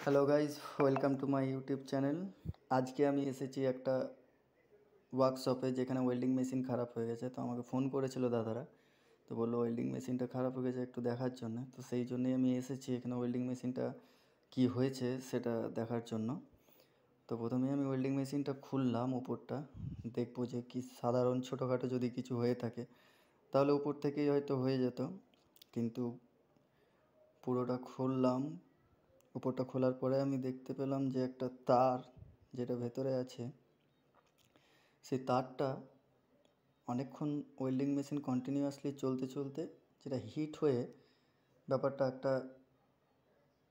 Hello guys, welcome to my YouTube channel. আজকে আমি এসেছি একটা ওয়ার্কশপে যেখানে ওয়েল্ডিং মেশিন খারাপ হয়ে গেছে। তো আমাকে ফোন করেছিল দাদারা, তো বললো ওয়েল্ডিং মেশিনটা খারাপ হয়ে গেছে, একটু দেখার জন্য। তো সেই জন্যই আমি এসেছি এখানে ওয়েল্ডিং মেশিনটা কি হয়েছে সেটা দেখার জন্য। তো প্রথমে আমি ওয়েল্ডিং মেশিনটা খুললাম, উপরটা দেখবো যে কি সাধারণ ছোটোখাটো যদি কিছু হয়ে থাকে তাহলে উপর থেকেই হয়তো হয়ে যেত, কিন্তু পুরোটা খুললাম। উপরটা খোলার পরে আমি দেখতে পেলাম যে একটা তার যেটা ভেতরে আছে, সেই তারটা অনেকক্ষণ ওয়েল্ডিং মেশিন কন্টিনিউয়াসলি চলতে চলতে যেটা হিট হয়ে ব্যাপারটা একটা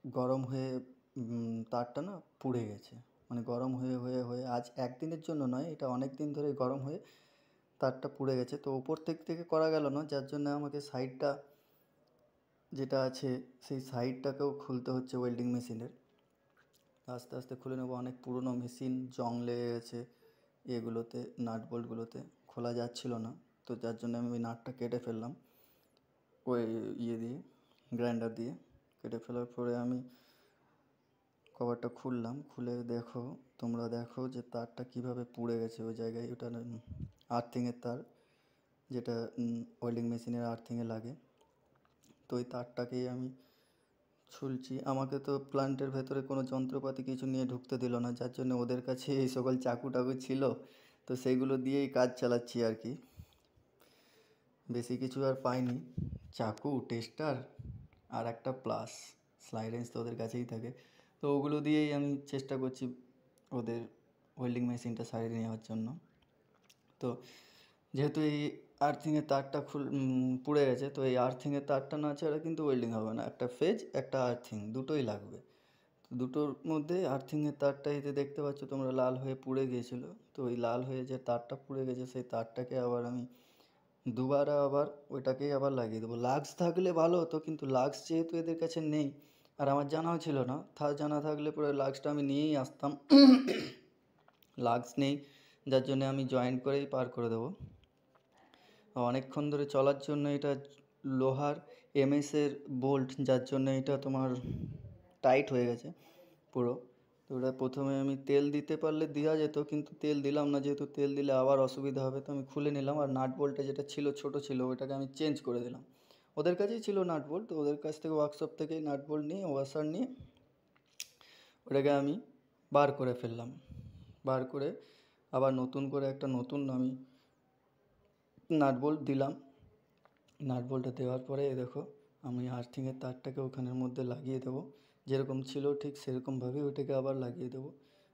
গরম হয়ে তারটা না পুড়ে গেছে। মানে গরম হয়ে হয়ে হয়ে আজ একদিনের জন্য নয়, এটা অনেক দিন ধরে গরম হয়ে তারটা পুড়ে গেছে। তো উপর থেকে করা গেল না, যার জন্য আমাকে সাইডটা যেটা আছে সেই সাইডটাকেও খুলতে হচ্ছে ওয়েল্ডিং মেশিনের। আস্তে আস্তে খুলে নেবো। অনেক পুরনো মেশিন, জং লেগে গেছে এগুলোতে, নাট বোল্টগুলোতে খোলা যাচ্ছিল না। তো যার জন্য আমি ওই নাটটা কেটে ফেললাম, ওই দিয়ে গ্রাইন্ডার দিয়ে কেটে ফেলার পরে আমি কভারটা খুললাম। খুলে তোমরা দেখো যে তারটা কিভাবে পুড়ে গেছে ওই জায়গায়। ওটা আর্থিংয়ের তার, যেটা ওয়েল্ডিং মেশিনের আর্থিংয়ে লাগে। তো ওই তারটাকেই আমি ছুলছি। আমাকে তো প্ল্যান্টের ভেতরে কোনো যন্ত্রপাতি কিছু নিয়ে ঢুকতে দিল না, যার জন্য ওদের কাছে এই সকল চাকু টাকু ছিল, তো সেইগুলো দিয়েই কাজ চালাচ্ছি আর কি। বেশি কিছু আর পাইনি, চাকু, টেস্টার আর একটা প্লাস স্লাইড রেঞ্জ তো ওদের কাছেই থাকে। তো ওগুলো দিয়েই আমি চেষ্টা করছি ওদের ওয়েল্ডিং মেশিনটা সারিয়ে নেওয়ার জন্য। তো যেহেতু এই আর্থিংয়ের তারটা পুড়ে গেছে, তো এই আর্থিংয়ের তারটা না ছাড়া কিন্তু ওয়েল্ডিং হবে না। একটা ফেজ, একটা আর্থিং, দুটোই লাগবে। তো দুটোর মধ্যে আর্থিংয়ের তারটা এতে দেখতে পাচ্ছ তোমরা লাল হয়ে পুড়ে গিয়েছিলো। তো ওই লাল হয়ে যে তারটা পুড়ে গেছে সেই তারটাকে আবার আমি দুবার আবার ওইটাকেই আবার লাগিয়ে দেবো। লাক্স থাকলে ভালো হতো, কিন্তু লাক্স যেহেতু এদের কাছে নেই আর আমার জানাও ছিল না, জানা থাকলে পরে লাক্সটা আমি নিয়েই আসতাম। লাক্স নেই, যার জন্য আমি জয়েন্ট করেই পার করে দেবো। অনেকক্ষণ ধরে চলার জন্য এটা লোহার এমএসের বোল্ট, যার জন্য এটা তোমার টাইট হয়ে গেছে পুরো। তো ওটা প্রথমে আমি তেল দিতে পারলে দেওয়া যেত, কিন্তু তেল দিলাম না, যেহেতু তেল দিলে আবার অসুবিধা হবে। তো আমি খুলে নিলাম, আর নাট বোল্টটা যেটা ছিল ছোটো ছিল ওটাকে আমি চেঞ্জ করে দিলাম। ওদের কাছেই ছিল নাট বোল্ট, তো ওদের কাছ থেকে ওয়ার্কশপ থেকেই নাট বোল্ট নিয়ে, ওয়াশার নিয়ে ওটাকে আমি বার করে ফেললাম। বার করে আবার নতুন করে একটা নতুন আমি নাট বোল্ট দিলাম। নাট বোল্টটা দেওয়ার পরে দেখো আমি আর্থিংয়ের তারটাকে ওখানের মধ্যে লাগিয়ে দেবো। যেরকম ছিল ঠিক সেরকমভাবেই ওইটাকে আবার লাগিয়ে দেবো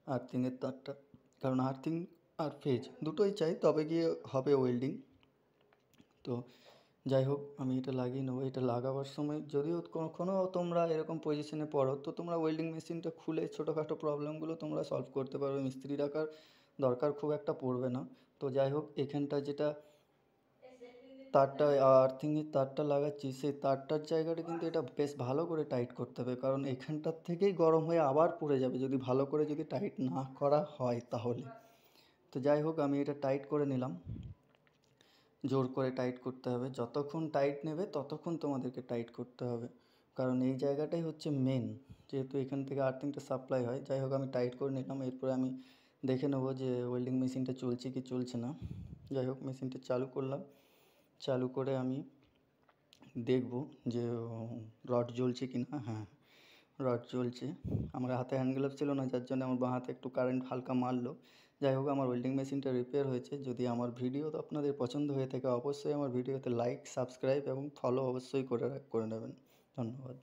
আর্থিংয়ের তারটা, কারণ আর্থিং আর ফেজ দুটোই চাই, তবে গিয়ে হবে ওয়েল্ডিং। তো যাই হোক, আমি এটা লাগিয়ে নেবো। এটা লাগাবার সময় যদিও কখনও তোমরা এরকম পজিশনে পড়ো, তো তোমরা ওয়েল্ডিং মেশিনটা খুলে ছোটোখাটো প্রবলেমগুলো তোমরা সলভ করতে পারবে, মিস্ত্রি রাখার দরকার খুব একটা পড়বে না। তো যাই হোক, এখানটা যেটা তারটা আর্থিংয়ের তারটা লাগাচ্ছি, সেই তারটার জায়গাটা কিন্তু এটা বেশ ভালো করে টাইট করতে হবে, কারণ এখানটার থেকেই গরম হয়ে আবার পড়ে যাবে যদি ভালো করে যদি টাইট না করা হয় তাহলে। তো যাই হোক, আমি এটা টাইট করে নিলাম। জোর করে টাইট করতে হবে, যতক্ষণ টাইট নেবে ততক্ষণ তোমাদেরকে টাইট করতে হবে, কারণ এই জায়গাটাই হচ্ছে মেন, যেহেতু এখান থেকে আর্থিংটা সাপ্লাই হয়। যাই হোক, আমি টাইট করে নিলাম। এরপরে আমি দেখে নেবো যে ওয়েল্ডিং মেশিনটা চলছে কি চলছে না। যাই হোক, মেশিনটা চালু করলাম। চালু করে আমি দেখব যে রড জ্বলছে কি না। হ্যাঁ, রড জ্বলছে। আমার হাতে হ্যান্ড গ্লাভস ছিল না, যার জন্য আমার বাঁ হাতে একটু কারেন্ট হালকা মারলো। যাই হোক, আমার ওয়েল্ডিং মেশিনটা রিপেয়ার হয়েছে। যদি আমার ভিডিও তো আপনাদের পছন্দ হয়ে থাকে, অবশ্যই আমার ভিডিওতে লাইক, সাবস্ক্রাইব এবং ফলো অবশ্যই করে নেবেন। ধন্যবাদ।